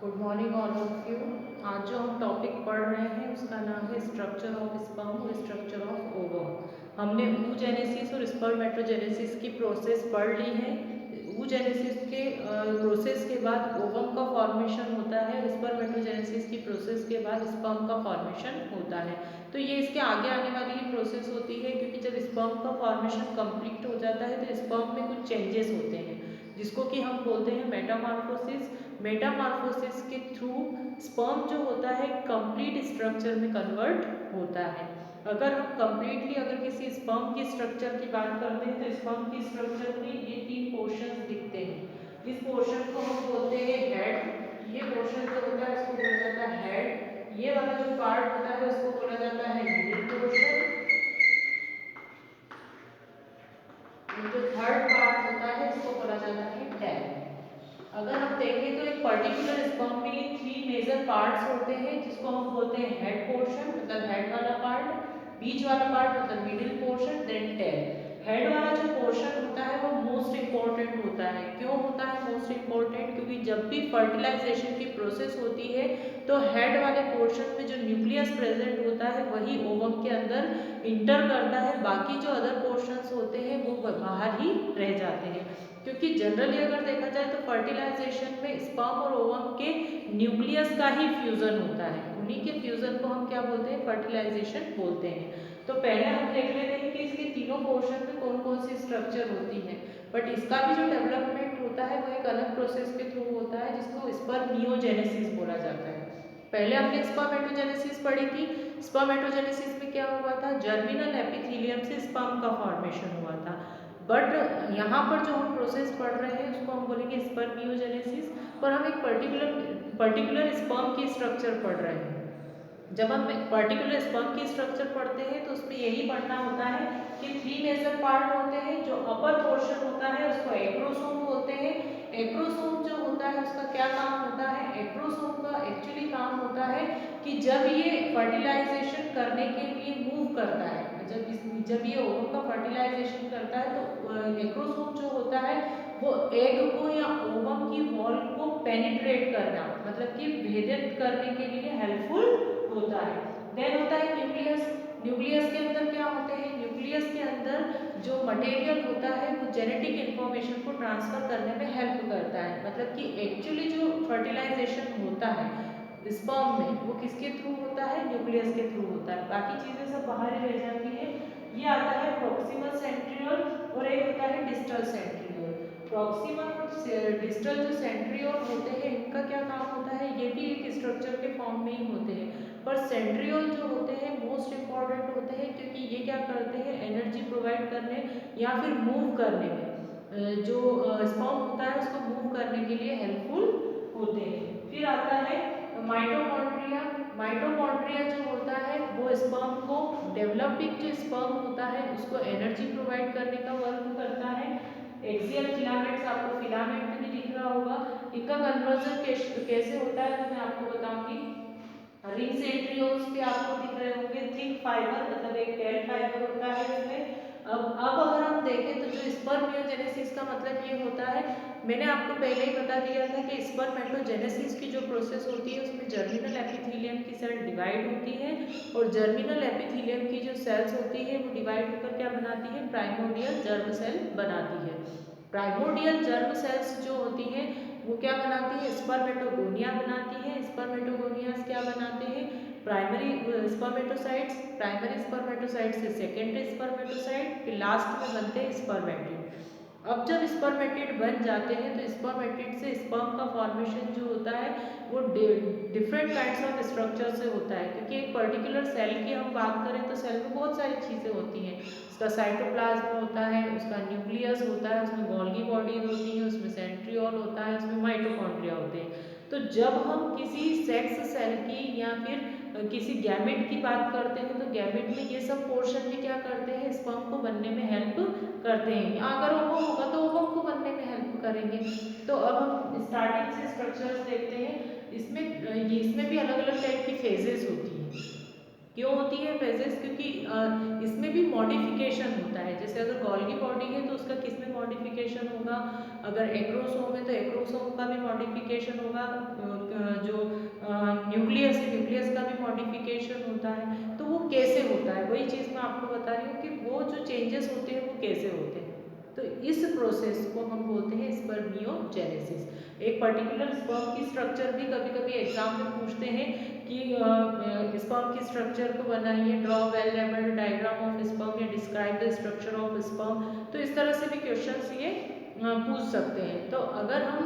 Good morning all of you. आज जो हम टॉपिक पढ़ रहे हैं उसका नाम है स्ट्रक्चर ऑफ स्पर्म और स्ट्रक्चर ऑफ ओवम। हमने oogenesis और स्पर्मेटोजेनेसिस की प्रोसेस पढ़ ली है। oogenesis के प्रोसेस के बाद ओवम का फॉर्मेशन होता है, स्पर्मेटोजेनेसिस की प्रोसेस के बाद स्पर्म का फॉर्मेशन होता है। तो ये इसके आगे आने वाली ही प्रोसेस होती है, क्योंकि जब स्पर्म का फॉर्मेशन कंप्लीट हो जाता है तो स्पर्म में कुछ चेंजेस होते हैं जिसको कि हम बोलते हैं मेटामॉर्फोसिस। मेटामॉर्फोसिस के थ्रू स्पर्म जो होता है कंप्लीट स्ट्रक्चर में कन्वर्ट होता है। अगर हम कंप्लीटली अगर किसी स्पर्म की स्ट्रक्चर की बात करते हैं तो स्पर्म की स्ट्रक्चर में ये तीन पोर्शंस दिखते हैं। इस पोर्शन को हम बोलते हैं हेड। ये पोर्शन जो होता है उसको बोला जाता है हेड। ये वाला जो पार्ट होता है उसको बोला जाता है मिडिल पोर्शन। जो थर्ड पार्ट होता है इसको बोला जाता है टेल। अगर हम देखें तो एक पर्टिकुलर स्पर्म में ये थ्री मेजर पार्ट्स होते हैं जिसको हम बोलते हैं हेड पोर्शन मतलब हेड वाला पार्ट, बीच वाला पार्ट मतलब middle portion, then tail. Head वाला जो पोर्शन होता है वो मोस्ट इंपॉर्टेंट होता है। क्यों होता है मोस्ट इंपॉर्टेंट? क्योंकि जब भी फर्टिलाइजेशन की प्रोसेस होती है तो हेड वाले पोर्शन में जो न्यूक्लियस प्रेजेंट होता है वही ओवम के अंदर इंटर करता है, बाकी जो अदर पोर्शंस होते हैं वो बाहर ही रह जाते हैं। क्योंकि जनरली अगर देखा जाए तो फर्टिलाइजेशन में स्पर्म और ओवम के न्यूक्लियस का ही फ्यूजन होता है, उन्हीं के फ्यूजन को हम क्या बोलते हैं? फर्टिलाइजेशन बोलते हैं। तो पहले हम देख लेते हैं कि इसके तीनों पोर्शन में कौन कौन सी स्ट्रक्चर होती है। बट इसका भी जो डेवलपमेंट होता है वो एक अलग प्रोसेस के थ्रू होता है जिसको स्पर्मियोजेनेसिस बोला जाता है। पहले हमने स्पर्मेटोजेनेसिस पढ़ी थी। स्पर्मेटोजेनेसिस में क्या हुआ था? जर्मिनल एपिथेलियम से स्पर्म का फॉर्मेशन हुआ था। बट यहाँ पर जो हम प्रोसेस पढ़ रहे हैं उसको हम बोलेंगे स्पर्मियोजेनेसिस। और हम एक पर्टिकुलर स्पर्म की स्ट्रक्चर पढ़ रहे हैं। जब हम पर्टिकुलर स्पर्म की स्ट्रक्चर पढ़ते हैं तो उसमें यही पढ़ना होता है कि थ्री मेजर पार्ट होते हैं। जो अपर पोर्शन होता है उसको एक्रोसोम बोलते हैं। एक्रोसोम जो होता है उसका क्या काम होता है? एक्रोसोम का एक्चुअली काम होता है कि जब ये फर्टिलाइजेशन करने के लिए मूव करता है, जब ये ओवम का फर्टिलाइजेशन करता है तो एक्रोसोम जो होता है वो एग को या ओवम की वॉल को पेनिट्रेट करना मतलब कि भेदित करने के लिए हेल्पफुल होता है। देन होता है न्यूक्लियस। न्यूक्लियस के अंदर क्या होते हैं? न्यूक्लियस के अंदर जो मटेरियल होता है वो जेनेटिक इंफॉर्मेशन को ट्रांसफर करने में हेल्प करता है। मतलब कि एक्चुअली जो फर्टिलाइजेशन होता है स्पर्म में वो किसके थ्रू होता है? न्यूक्लियस के थ्रू होता है। बाकी चीजें सब बाहर ही रह जाती है। ये आता है प्रॉक्सिमल सेंट्रियोल और एक होता है डिस्टल सेंट्रियोल। प्रॉक्सिमल और डिस्टल जो सेंट्रियोल होते हैं इनका क्या काम होता है? ये भी एक स्ट्रक्चर के फॉर्म में ही होते हैं। पर सेंट्रियोल जो होते हैं मोस्ट इंपॉर्टेंट होते हैं क्योंकि ये क्या करते हैं? एनर्जी प्रोवाइड करने या फिर मूव करने में जो स्पर्म होता है उसको मूव करने के लिए हेल्पफुल होते हैं। फिर आता है माइटोकॉन्ड्रिया। माइटोकॉन्ड्रिया जो होता है वो स्पर्म को डेवलपिंग जो स्पर्म होता है उसको एनर्जी प्रोवाइड करने का वर्क करता है। एक्सियल फिलामेंट्स, आपको फिलामेंट भी दिख रहा होगा। इनका कन्वर्जन कैसे होता है तो मैं आपको बताऊंगी। रिंग सेंट्रियोल्स पे आपको दिख रहे होंगे थिक फाइबर मतलब एक टेल फाइबर होता है इसमें। अब अगर हम देखें तो जो स्पर्मियोजेनेसिस का मतलब ये होता है, मैंने आपको पहले ही बता दिया था कि स्पर्मेटोजेनेसिस की जो प्रोसेस होती है उसमें जर्मिनल एपिथेलियम की सेल डिवाइड होती है और जर्मिनल एपिथेलियम की जो सेल्स होती है वो डिवाइड होकर क्या बनाती है? प्राइमोर्डियल जर्म सेल बनाती है। प्राइमोर्डियल जर्म सेल्स जो होती हैं वो क्या बनाती है? स्पर्मेटोगोनिया बनाती है। स्पर्मेटोगोनियास क्या बनाते हैं? Primary spermatocytes. प्राइमरी स्पर्मेटोसाइट से सेकेंडरी स्पर्मेटोसाइट, फिर लास्ट में बनते हैं स्पर्मेटिड। अब जब स्पर्मेटिड बन जाते हैं तो स्पर्मेटिड से स्पर्म का फॉर्मेशन जो होता है वो डिफरेंट काइंड्स ऑफ स्ट्रक्चर से होता है। क्योंकि एक पर्टिकुलर सेल की हम बात करें तो सेल में बहुत सारी चीज़ें होती हैं। उसका साइटोप्लाज्म होता है, उसका न्यूक्लियस होता है, उसमें गोल्गी बॉडीज होती है, उसमें सेंट्रियोल होता है, उसमें माइटोकॉन्ड्रिया होते हैं। तो जब हम किसी सेक्स सेल की या फिर किसी गैमेट की बात करते हैं तो गैमेट में ये सब पोर्शन भी क्या करते हैं? स्पर्म को बनने में हेल्प करते हैं। अगर ओवम होगा तो ओवम को बनने में हेल्प करेंगे। तो अब हम स्टार्टिंग से स्ट्रक्चर्स देखते हैं। इसमें भी अलग अलग टाइप की फेजेस होती हैं। क्यों होती है फेजेस? क्योंकि इसमें भी मॉडिफिकेशन होता है। जैसे अगर गोल्गी बॉडी है तो उसका किस में मॉडिफिकेशन होगा, अगर एक्रोसोम है तो एक्रोसोम का भी मॉडिफिकेशन होगा, जो न्यूक्लियस है न्यूक्लियस का भी मॉडिफिकेशन होता है। तो वो कैसे होता है, वही चीज़ मैं आपको बता रही हूँ कि वो जो चेंजेस होते हैं वो कैसे होते हैं। तो इस प्रोसेस को हम बोलते हैं स्पर्मियोजेनेसिस। एक पर्टिकुलर स्पर्म की स्ट्रक्चर भी कभी कभी एग्जाम में पूछते हैं कि स्पर्म की स्ट्रक्चर को बनाइए, draw well labelled diagram of sperm या describe the structure of sperm. तो इस तरह से भी क्वेश्चंस ये पूछ सकते हैं। तो अगर हम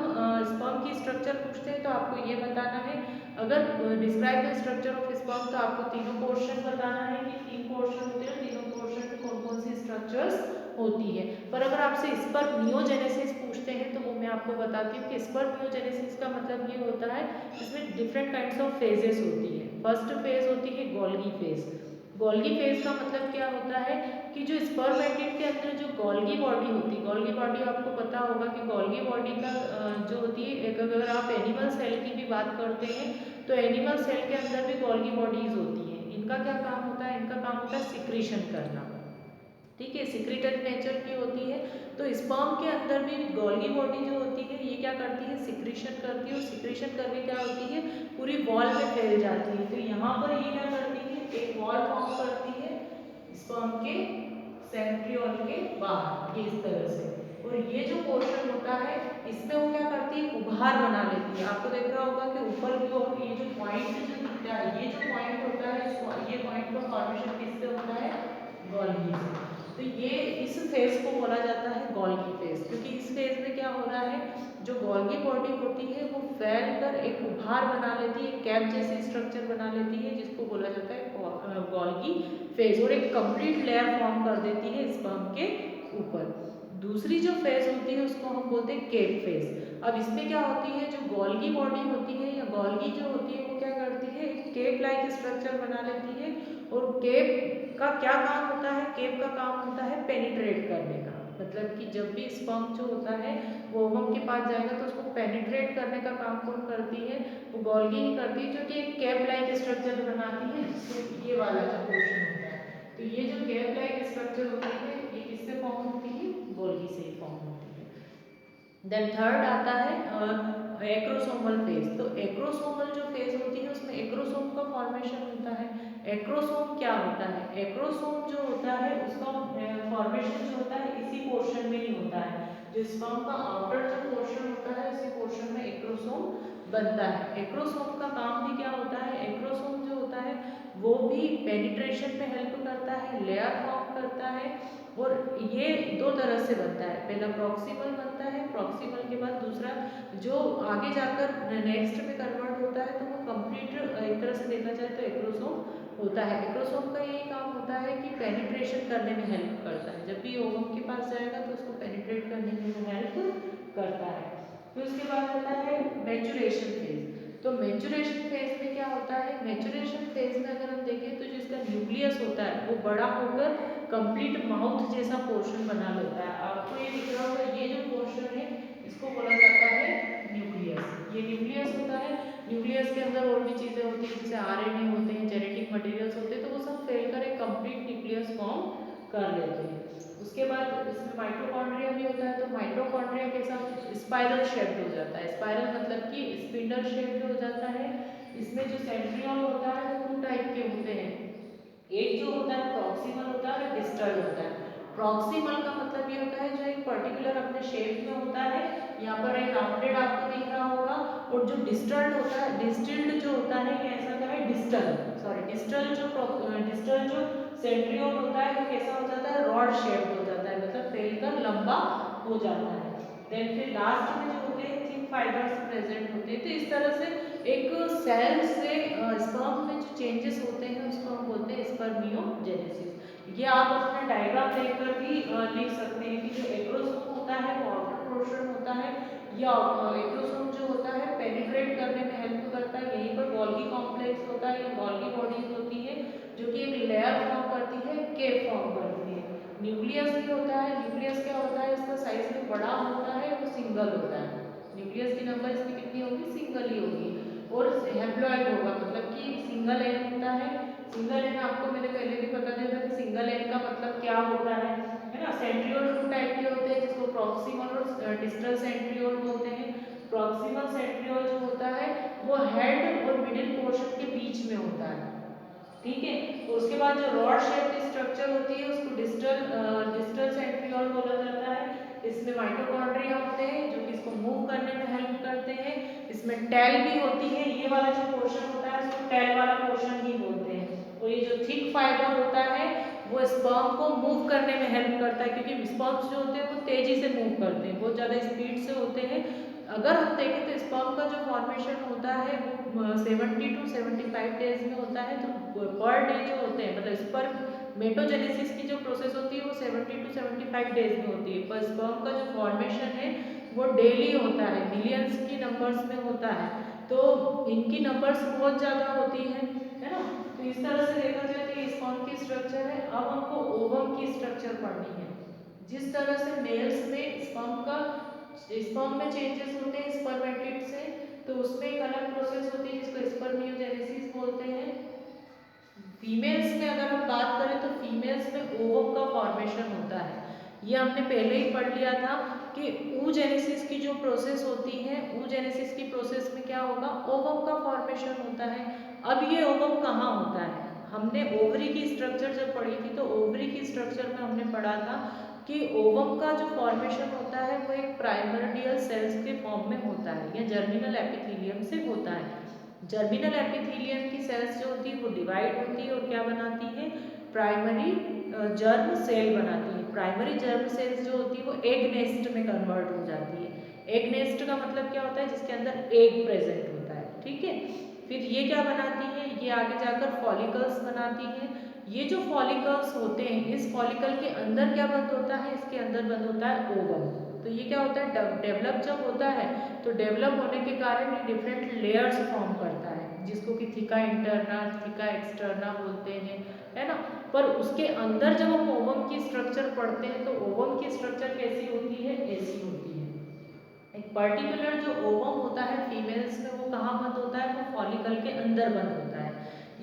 स्पर्म की स्ट्रक्चर पूछते हैं तो आपको ये बताना है, अगर describe the structure of sperm तो आपको तीनों पोर्शन बताना है कि 3 पोर्शन होते हैं, तीनों पोर्शन में कौन कौन सी स्ट्रक्चर्स होती है। पर अगर आपसे स्पर्मियोजेनेसिस पूछते हैं तो वो मैं आपको बताती हूँ कि स्पर्मियोजेनेसिस का मतलब ये होता है, इसमें डिफरेंट काइंड्स ऑफ फेजेस होती है। फर्स्ट फेज होती है गोल्गी फेज। गोल्गी फेज का मतलब क्या होता है कि जो स्पर्मेटिड के अंदर जो गोल्गी बॉडी होती है, गोल्गी बॉडी आपको पता होगा कि गोल्गी बॉडी का जो होती है, एक अगर आप एनिमल सेल की भी बात करते हैं तो एनिमल सेल के अंदर भी गोल्गी बॉडीज होती हैं। इनका क्या काम होता है, इनका काम होता है सिक्रीशन करना, ठीक है, सिक्रेटरी नेचर की होती है। तो स्पर्म के अंदर भी गोल्गी बॉडी जो होती है ये क्या करती है, सिक्रीशन करती है, और सिक्रीशन करके क्या होती है, पूरी वॉल में फैल जाती है। तो यहाँ पर ये क्या करती है, एक वॉल फॉर्म करती है स्पर्म के सेंट्रियोल के बाहर, ये इस तरह से। और ये जो पोर्शन होता है इसमें वो क्या करती है, उभार बना लेती है। आपको देख रहा होगा कि ऊपर की ओर ये जो पॉइंट जो दिखता है, ये जो पॉइंट होता है, ये पॉइंट का फॉर्मेशन किससे होता है, गोल्गी से। तो ये इस फेज को बोला जाता है गोल्गी फेज, क्योंकि इस फेज में क्या हो रहा है, जो गोल्गी बॉडी होती है वो फैल कर एक उभार बना लेती है, कैप जैसी स्ट्रक्चर बना लेती है, जिसको बोला जाता है गोल्गी फेज, और एक कंप्लीट लेयर फॉर्म कर देती है स्पर्म के ऊपर। दूसरी जो फेज होती है उसको हम बोलते हैं केप फेज। अब इसमें क्या होती है, जो गोल्गी बॉडी होती है या गोल्गी जो होती है वो क्या करती है, एक केप लाइक स्ट्रक्चर बना लेती है। और केप का क्या काम होता है, केप का काम होता है पेनिट्रेट करने का, मतलब कि जब भी स्पर्म जो होता है वो ओवम के पास जाएगा तो उसको पेनिट्रेट करने का काम कौन करती है, वो गोल्गी ही करती है, जो कि एक कैप लाइक स्ट्रक्चर बनाती है, जिससे ये वाला जो पोर्शन होता है। तो ये जो कैप लाइक स्ट्रक्चर होती है ये किससे फॉर्म होती है, गोल्गी से ही फॉर्म होती है। देन थर्ड आता है एक्रोसोमल फेज। तो एक्रोसोमल जो फेज होती है उसमें एक्रोसोम का फॉर्मेशन होता है। एक्रोसोम क्या होता है, एक्रोसोम जो होता है उसका फॉर्मेशन जो होता है इसी पोर्शन में ही होता है, जो स्पर्म का आउटर जो पोर्शन होता है उसी पोर्शन में एक्रोसोम बनता है। एक्रोसोम का काम भी क्या होता है, एक्रोसोम जो होता है वो भी पेनिट्रेशन में हेल्प करता है, लेयर फॉर्म करता है। और ये दो तरह से बनता है, पहला प्रॉक्सिमल बनता है, प्रॉक्सिमल के बाद दूसरा जो आगे जाकर नेक्स्ट में कन्वर्ट होता है, तो वो कंप्लीट एक तरह से देखा जाए तो एक्रोसोम होता है। एक्रोसोम का यही काम होता है कि पेनिट्रेशन करने में हेल्प करता है, जब भी ओवम के पास जाएगा तो उसको पेनिट्रेट करने में वो हेल्प करता है। फिर उसके बाद आता है मैच्योरेशन फेज। तो मैच्योरेशन फेज में क्या होता है, मैच्योरेशन फेज में अगर हम देखें तो जो इसका न्यूक्लियस होता है वो बड़ा होकर कंप्लीट माउथ जैसा पोर्शन बना लेता है। आपको ये दिख रहा होगा, ये जो पोर्शन है इसको बोला जाता है न्यूक्लियस। ये न्यूक्लियस होता है, न्यूक्लियस के अंदर और भी चीजें होती है, जैसे आरएनए होते हैं, जेनेटिक मटेरियल्स होते हैं, तो वो सब फैल कर एक कंप्लीट न्यूक्लियस फॉर्म कर लेते हैं। उसके बाद इसमें माइटोकॉन्ड्रिया भी होता है। तो माइटोकॉन्ड्रिया के साथ स्पाइरल शेप्ड हो जाता है, स्पाइरल मतलब कि स्पिंडल शेप्ड हो जाता है। इसमें जो सेंट्रियोल होता है वो 2 टाइप के होते हैं, एक जो होता है प्रॉक्सिमल होता है और डिस्टल होता है। प्रॉक्सिमल का मतलब ये होता है जो एक पर्टिकुलर अपने शेप में होता है, यहाँ पर एक राउंडेड आपको दिख रहा होगा। और जो डिस्टल होता है, डिस्टिल्ड जो होता है ये ऐसा का है, डिस्टल जो सेंट्रियोल होता है वो कैसा हो जाता है, रॉड शेप्ड हो जाता है, मतलब फैलकर लंबा हो जाता है। देन फिर लास्ट में जो होते हैं थिक फाइबर्स प्रेजेंट होते हैं। तो इस तरह से एक सेल से स्पर्म में जो चेंजेस होते हैं उसको हम बोलते हैं स्पर्मियोजेनेसिस। ये आप अपना डायग्राम देखकर भी लिख सकते हैं कि जो एक्रोसोम होता है वो आउटर पोर्शन होता है, या एक्रोसोम जो होता है पेनिट्रेट करने में हेल्प करता है, यहीं पर गोल्गी कॉम्प्लेक्स होता है या गोल्गी बॉडीज होती है जो कि एक लेयर फॉर्म करती है, केप फॉर्म करती है। न्यूक्लियस भी होता है, न्यूक्लियस क्या होता है, इसका साइज में बड़ा होता है, वो सिंगल होता है, न्यूक्लियस की नंबर इसकी कितनी होगी, सिंगल ही होगी। और हैप्लॉइड होगा, मतलब कि सिंगल एन होता है। सिंगल एन आपको मैंने पहले भी बता दिया था कि सिंगल एन का मतलब क्या होता है ना, सेंट्रियोल 2 टाइप के होते हैं, जिसको प्रॉक्सिमल और डिस्टल सेंट्रियोल बोलते हैं। प्रॉक्सिमल सेंट्रियोल जो होता है वो हेड और मिडिल पोर्शन के बीच में होता है, ठीक है। और उसके बाद जो रॉड शेप्ड स्ट्रक्चर होती है उसको डिस्टल सेंट्रियोल बोला जाता है। इसमें माइटोकॉन्ड्रिया होते हैं जो कि इसको मूव करने में हेल्प करते हैं। इसमें टेल भी होती है, ये वाला जो पोर्शन होता है उसको टेल वाला पोर्शन ही बोलते हैं। और ये जो थिक फाइबर होता है वो स्पर्म को मूव करने में हेल्प करता है, क्योंकि स्पर्म्स जो होते हैं वो तेजी से मूव करते हैं, बहुत ज़्यादा स्पीड से होते हैं। अगर हम देखें तो स्पर्म का जो फॉर्मेशन होता है वो 70 टू 75 डेज में होता है। तो पर डे जो होते हैं, मतलब स्पर्मेटोजेनेसिस की जो प्रोसेस होती है वो 70 टू 75 डेज में होती है, पर स्पर्म का जो फॉर्मेशन है वो डेली होता है, मिलियंस की नंबर्स में होता है। तो इनकी नंबर्स बहुत ज़्यादा होती है ना। तो इस तरह से देखा जाए तो ये स्पर्म की स्ट्रक्चर है। अब हमको ओवम की स्ट्रक्चर पढ़नी है। जिस तरह से मेल्स में स्पर्म में चेंजेस होते हैं स्पर्मेटिड से, तो उसमें एक अलग प्रोसेस होती है जिसको स्पर्मियोजेनेसिस बोलते हैं। फीमेल्स में अगर हम बात करें तो फीमेल्स में ओवम का फॉर्मेशन होता है। ये हमने पहले ही पढ़ लिया था कि oogenesis की जो प्रोसेस होती है, oogenesis की प्रोसेस में क्या होगा, ओवम का फॉर्मेशन होता है। अब ये ओवम कहाँ होता है, हमने ओवरी की स्ट्रक्चर जब पढ़ी थी तो ओवरी की स्ट्रक्चर में हमने पढ़ा था कि ओवम का जो फॉर्मेशन होता है वो एक प्राइमर्डियल सेल्स के फॉर्म में होता है या जर्मिनल एपिथेलियम से होता है। जर्मिनल एपिथेलियम की सेल्स जो होती है वो डिवाइड होती है और क्या बनाती है, प्राइमरी जर्म सेल बनाती है। प्राइमरी जर्म सेल्स जो होती है वो एग नेस्ट में कन्वर्ट हो जाती है। एग नेस्ट का मतलब क्या होता है, जिसके अंदर एग प्रेजेंट होता है, ठीक है। फिर ये क्या बनाती है, ये आगे जाकर फॉलिकल्स बनाती है। ये जो फॉलिकल्स होते हैं, इस फॉलिकल के अंदर क्या बंद होता है, इसके अंदर बंद होता है ओवम। तो ये क्या होता है, डेवलप जब होता है तो डेवलप होने के कारण ये डिफरेंट लेयर्स फॉर्म करता है, जिसको कि थिका इंटरना, थिका एक्सटर्ना बोलते हैं, है ना। पर उसके अंदर जब हम ओवम की स्ट्रक्चर पढ़ते हैं तो ओवम की स्ट्रक्चर कैसी होती है, ऐसी होती है। एक पर्टिकुलर जो ओवम होता है फीमेल्स में वो कहाँ बंद होता है, वो फॉलिकल के अंदर बंद होता है।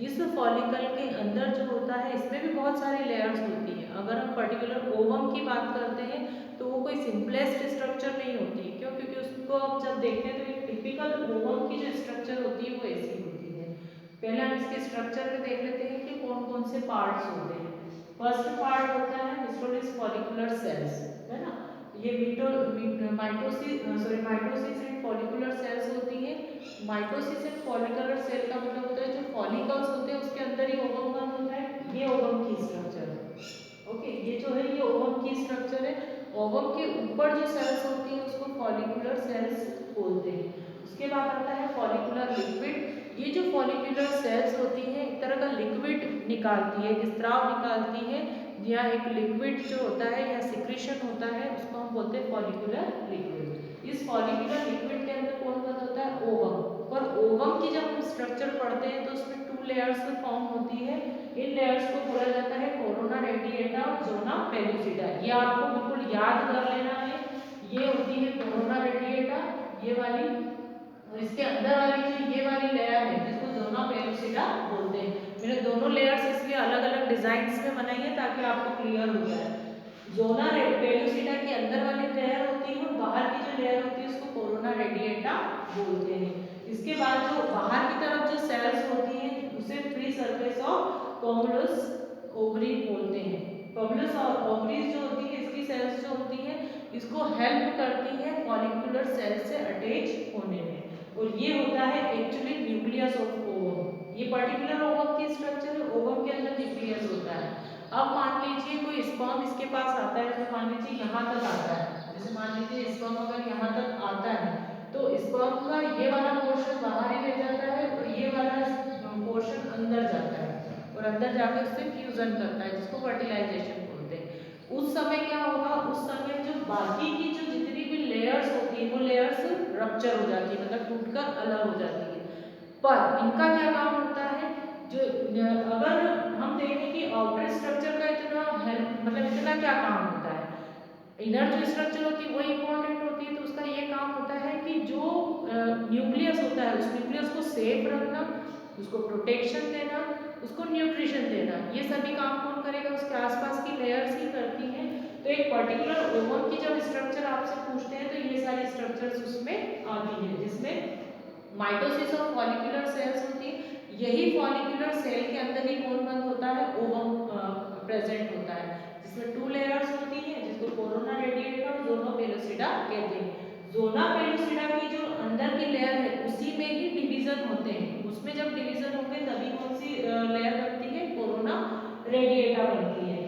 इस फॉलिकल के अंदर जो होता है इसमें भी बहुत सारी लेयर्स होती हैं। अगर हम पर्टिकुलर ओवम की बात करते हैं तो वो कोई सिंपलेस्ट स्ट्रक्चर नहीं होती, क्यों, क्योंकि उसको आप जब देखते हैं तो एक टिपिकल ओवम की जो स्ट्रक्चर होती है वो ऐसी होती है। पहले हम इसके स्ट्रक्चर में देख लेते हैं कि कौन कौन से पार्ट्स होते हैं। फर्स्ट पार्ट होता है हिस्टोलिस फॉलिकुलर सेल्स, है ना। ये माइटोसिस एंड फॉलिकुलर सेल्स होती है। माइटोसिस एंड फॉलिकुलर सेल का मतलब होता है जो फॉलिकल्स होते हैं उसके अंदर ही ओवम बंद होता है, ये ओवम की स्ट्रक्चर है। ओके, ये जो है ये ओवम की स्ट्रक्चर है। ओवम के ऊपर जो सेल्स होती है उसको फॉलिकुलर सेल्स बोलते हैं। उसके बाद आता है फॉलिकुलर लिक्विड। ये जो फॉलिकुलर सेल्स होती है एक तरह का लिक्विड निकालती है, स्त्राव निकालती है, या एक लिक्विड जो होता है या सिक्रीशन होता है, उसको हम बोलते हैं फॉलिकुलर लिक्विड। इस फॉलिकुलर लिक्विड के अंदर कौन बंद होता है, ओवम। और ओवम की जब हम स्ट्रक्चर पढ़ते हैं तो उसमें 2 लेयर्स फॉर्म होती है। इन लेयर्स को बोला जाता है कोरोना रेडिएटा और जोना पेलुसिडा। ये आपको बिल्कुल याद कर लेना है। ये होती है कोरोना रेडिएटा, ये वाली, और इसके अंदर वाली जो ये वाली लेयर है जिसको जोना पेलुसिडा बोलते हैं। मैंने दोनों लेयर्स इसलिए अलग अलग डिजाइन्स में बनाई है ताकि आपको क्लियर हो जाए। जोना पेलुसिडा की अंदर वाली लेयर होती है और बाहर की जो लेयर होती है उसको कोरोना रेडिएटा बोलते हैं। इसके बाद जो बाहर की तरफ जो सेल्स होती हैं उसे फ्री सरफेस ऑफ कॉम्बुलस ओवरी बोलते हैं। कॉम्बुलस और ओवरीज जो होती है इसकी सेल्स जो होती है इसको हेल्प करती है फॉलिकुलर सेल से अटैच होने में, और ये होता है एक्चुअली न्यूक्लियस ऑफ ओवम। ये पर्टिकुलर ओवम की स्ट्रक्चर है, ओवम के अंदर न्यूक्लियस होता है। अब मान लीजिए कोई स्पर्म इसके पास आता है, तो मान लीजिए यहाँ तक आता है, जैसे मान लीजिए स्पर्म अगर यहाँ तक आता है तो स्पर्म का ये वाला पोर्शन बाहर ही रह जाता है और ये वाला पोर्शन अंदर जाता है और अंदर जाकर उससे फ्यूजन करता है, जिसको फर्टिलाइजेशन बोलते हैं। उस समय क्या होगा, उस समय जो बाकी की जो जितनी भी लेयर्स होती है वो लेयर्स रप्चर हो जाती है, मतलब टूटकर अलग हो जाती है। पर इनका क्या काम होता है, जो अगर हम देखें कि आउटर स्ट्रक्चर का इतना हेल्प, मतलब इतना क्या काम होता है, इनर जो स्ट्रक्चर होती है वो इंपॉर्टेंट होती है, तो उसका ये काम होता है कि जो न्यूक्लियस होता है उस न्यूक्लियस को सेफ रखना, उसको प्रोटेक्शन देना, उसको न्यूट्रिशन देना, ये सभी काम कौन करेगा, उसके आसपास की लेयर्स ही करती हैं। तो एक स्ट्रक्चर्स उसमें आती है, जिसमें माइटोसिस ऑफ फॉलिकुलर सेल्स होती है। यही फॉलिकुलर सेल के अंदर ही कौन बंद होता है, ओवम प्रेजेंट होता है, जिसमें 2 लेयर्स होती है, जिसको कोरोना रेडिएटा और जोना पेलोसिडा कहते हैं। जोना पेलोसिडा की जो अंदर की लेयर है उसी में ही डिवीजन होते हैं, उसमें जब डिवीजन होंगे तभी कौन सी लेयर बनती है, कोरोना रेडिएटा बनती है।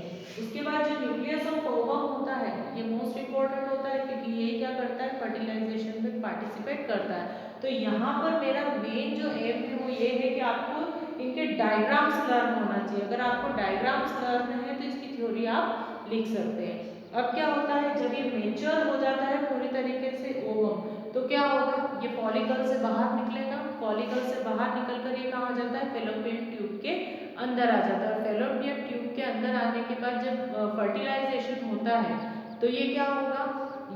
उसके बाद जो न्यूक्लियस ऑफ ओवम होता है ये मोस्ट इंपॉर्टेंट होता है, क्योंकि ये क्या करता है, फर्टिलाइजेशन में पार्टिसिपेट करता है। तो यहाँ पर मेरा मेन जो एम है वो ये है कि आपको इनके डायग्राम्स लर्न होना चाहिए। अगर आपको डायग्राम्स लर्न है तो इसकी थ्योरी आप लिख सकते हैं। अब क्या होता है, जब ये मेच्योर हो जाता है पूरी तरीके से ओवम, तो क्या होगा, ये फॉलिकल से बाहर निकलेगा, फॉलिकल से बाहर निकलकर ये कहाँ आ जाता है, फेलोपियन ट्यूब के अंदर आ जाता है। फेलोपियन ट्यूब के अंदर आने के बाद जब फर्टिलाइजेशन होता है तो ये क्या होगा,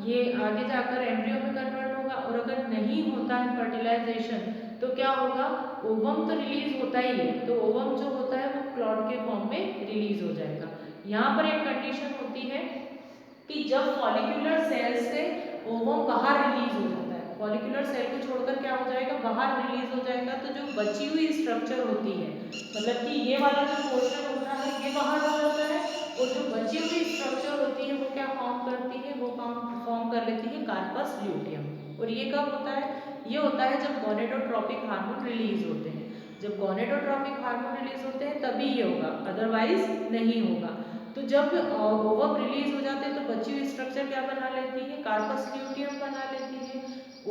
ये आगे जाकर एम्ब्रियो में कन्वर्ट होगा। और अगर नहीं होता है फर्टिलाइजेशन तो क्या होगा, ओवम तो रिलीज होता ही है, तो ओवम जो होता है वो क्लॉट के फॉर्म में रिलीज हो जाएगा। यहाँ पर एक कंडीशन होती है कि जब फॉलिकुलर सेल से ओवम बाहर रिलीज हो जाता है, फॉलिकुलर सेल को छोड़कर क्या हो जाएगा, बाहर रिलीज हो जाएगा, तो जो बची हुई स्ट्रक्चर होती है, मतलब कि ये वाला जो पोर्शन होता है ये बाहर हो जाता है, और जो बची हुई स्ट्रक्चर होती है वो क्या फॉर्म करती है, वो फॉर्म कर लेती है कार्पस ल्यूटियम। और ये कब होता है, ये होता है जब गोनेडोट्रोपिक हार्मोन रिलीज होते हैं। जब गोनेडोट्रोपिक हार्मोन रिलीज होते हैं तभी ये होगा, अदरवाइज नहीं होगा। तो जब ओवम रिलीज हो जाते हैं तो बची हुई स्ट्रक्चर क्या बना लेती है, कार्पस ल्यूटियम बना लेती है।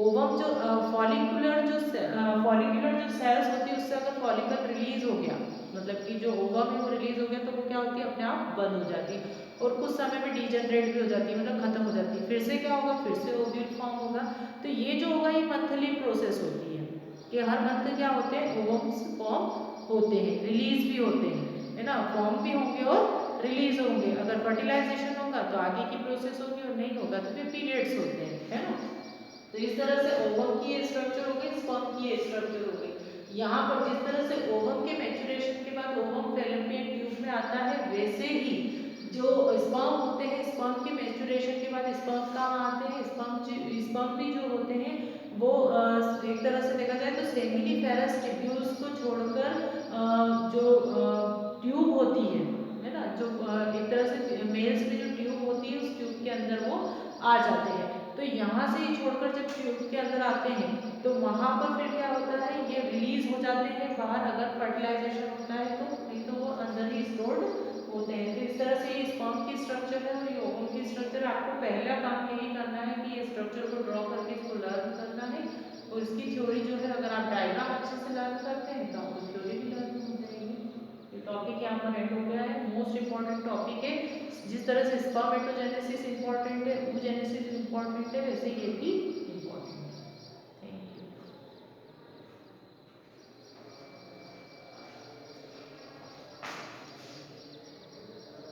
ओवम जो फॉलिकुलर जो सेल्स होती है उससे अगर फॉलिकल रिलीज हो गया, मतलब कि जो ओवम है वो रिलीज हो गया, तो वो क्या होती है, अपने आप बंद हो जाती है और कुछ समय में डीजनरेट भी हो जाती है, मतलब खत्म हो जाती है। फिर से क्या होगा, फिर से ओव्यूल फॉर्म होगा। तो ये जो होगा ये मंथली प्रोसेस होती है कि हर मंथ क्या होते हैं, ओवम्स फॉर्म होते हैं, रिलीज भी होते हैं, है ना, फॉर्म भी होंगे और रिलीज होंगे। अगर फर्टिलाइजेशन होगा तो आगे की प्रोसेस होगी, और नहीं होगा तो फिर पीरियड्स होते हैं, है ना। तो इस तरह से ओवम की ये स्ट्रक्चर हो गई, स्पर्म की ये स्ट्रक्चर हो गई। यहाँ पर जिस तरह से ओवम के मैच्योरेशन के बाद ओवम फेलोपियन ट्यूब में आता है, वैसे ही जो स्पर्म होते हैं, स्पर्म के मैच्योरेशन के बाद स्पर्म कहाँ आते हैं, स्पर्म भी जो होते हैं वो एक तरह से देखा जाए तो सेमिनिफेरस टिब्यूल्स को छोड़कर जो ट्यूब होती है ना, जो एक तरह से मेल्स में जो ट्यूब होती है उस ट्यूब के अंदर वो आ जाते हैं। तो यहाँ से ही छोड़कर जब ट्यूब के अंदर आते हैं तो वहां पर फिर क्या होता है, ये रिलीज हो जाते हैं बाहर अगर फर्टिलाइजेशन होता है तो, नहीं तो वो अंदर ही स्टोर्ड होते हैं। तो इस तरह से ये स्पर्म की स्ट्रक्चर है और ये ओवम की स्ट्रक्चर है। आपको पहला काम यही करना है कि ये स्ट्रक्चर को ड्रॉ करके इसको लर्न करना है, और इसकी थ्योरी जो है अगर आप डायग्राम अच्छे से लर्न करते हैं तो आपको थ्योरी भी लर्न हो जाएगी। ये टॉपिक यहाँ पर एंड हो गया है, मोस्ट इंपॉर्टेंट टॉपिक है। जिस तरह से स्पर्मेटोजेनेसिस इंपॉर्टेंट है, oogenesis इंपॉर्टेंट है, वैसे ये भी